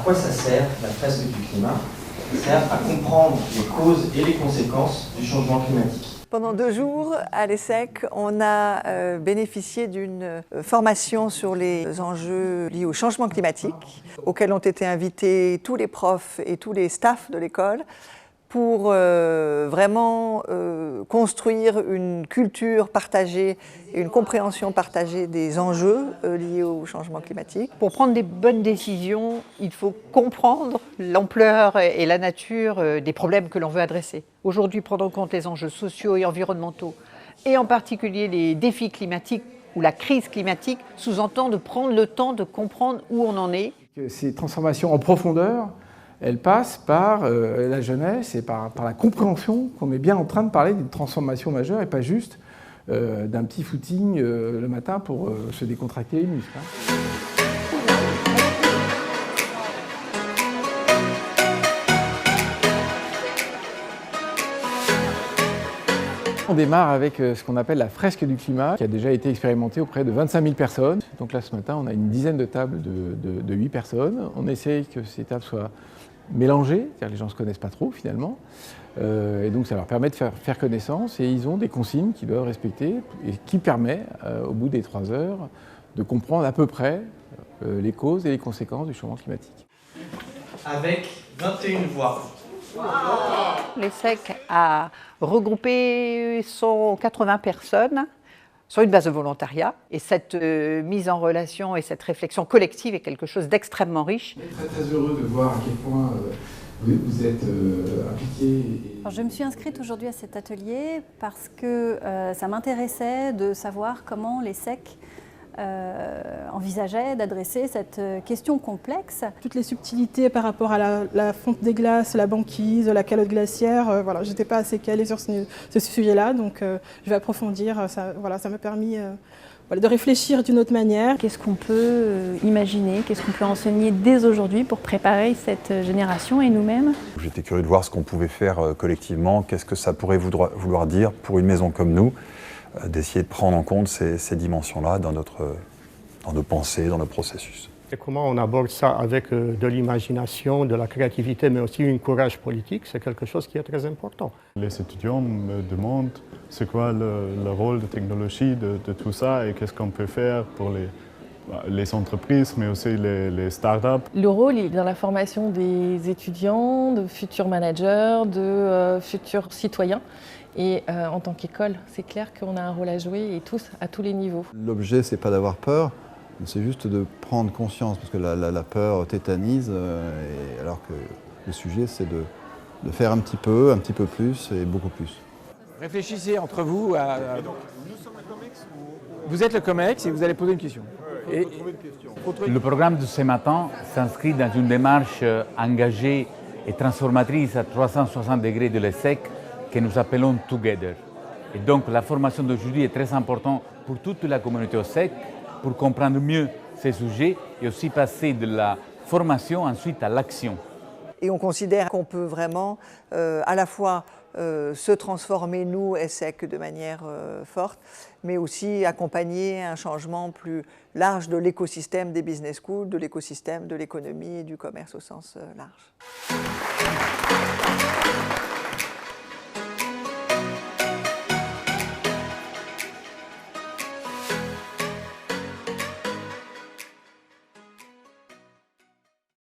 quoi ça sert, la fresque du climat? Ça sert à comprendre les causes et les conséquences du changement climatique. Pendant 2 jours, à l'ESSEC, on a bénéficié d'une formation sur les enjeux liés au changement climatique, auxquels ont été invités tous les profs et tous les staffs de l'école, pour vraiment construire une culture partagée et une compréhension partagée des enjeux liés au changement climatique. Pour prendre des bonnes décisions, il faut comprendre l'ampleur et la nature des problèmes que l'on veut adresser. Aujourd'hui, prendre en compte les enjeux sociaux et environnementaux, et en particulier les défis climatiques ou la crise climatique, sous-entend de prendre le temps de comprendre où on en est. Ces transformations en profondeur, elles passent par la jeunesse et par la compréhension qu'on est bien en train de parler d'une transformation majeure et pas juste d'un petit footing le matin pour se décontracter les muscles. On démarre avec ce qu'on appelle la fresque du climat, qui a déjà été expérimentée auprès de 25 000 personnes. Donc là, ce matin, on a une dizaine de tables de 8 personnes. On essaye que ces tables soient mélangées, c'est-à-dire que les gens ne se connaissent pas trop finalement. Et donc ça leur permet de faire connaissance et ils ont des consignes qu'ils doivent respecter et qui permet, au bout des 3 heures, de comprendre à peu près les causes et les conséquences du changement climatique. Avec 21 voix. L'ESSEC a regroupé 180 personnes sur une base de volontariat. Et cette mise en relation et cette réflexion collective est quelque chose d'extrêmement riche. Très très heureux de voir à quel point vous êtes impliqués. Alors, je me suis inscrite aujourd'hui à cet atelier parce que ça m'intéressait de savoir comment l'ESSEC envisageait d'adresser cette question complexe. Toutes les subtilités par rapport à la fonte des glaces, la banquise, la calotte glaciaire, voilà, je n'étais pas assez calée sur ce sujet-là, donc je vais approfondir. Ça m'a permis de réfléchir d'une autre manière. Qu'est-ce qu'on peut imaginer, qu'est-ce qu'on peut enseigner dès aujourd'hui pour préparer cette génération et nous-mêmes? J'étais curieux de voir ce qu'on pouvait faire collectivement, qu'est-ce que ça pourrait vouloir dire pour une maison comme nous, d'essayer de prendre en compte ces dimensions-là dans nos pensées, dans nos processus. Et comment on aborde ça avec de l'imagination, de la créativité, mais aussi un courage politique, c'est quelque chose qui est très important. Les étudiants me demandent c'est quoi le rôle de technologie de tout ça et qu'est-ce qu'on peut faire pour les entreprises, mais aussi les startups. Le rôle est dans la formation des étudiants, de futurs managers, de futurs citoyens. Et en tant qu'école, c'est clair qu'on a un rôle à jouer et tous, à tous les niveaux. L'objet, c'est pas d'avoir peur, c'est juste de prendre conscience, parce que la peur tétanise, alors que le sujet, c'est de faire un petit peu plus et beaucoup plus. Réfléchissez entre vous à... Et donc, nous sommes le COMEX Vous êtes le COMEX et vous allez poser une question. Il faut trouver une question. Le programme de ce matin s'inscrit dans une démarche engagée et transformatrice à 360 degrés de l'ESSEC que nous appelons Together. Et donc la formation d'aujourd'hui est très importante pour toute la communauté ESSEC, pour comprendre mieux ces sujets et aussi passer de la formation ensuite à l'action. Et on considère qu'on peut vraiment à la fois se transformer, nous, ESSEC, de manière forte, mais aussi accompagner un changement plus large de l'écosystème des business schools, de l'écosystème de l'économie et du commerce au sens large.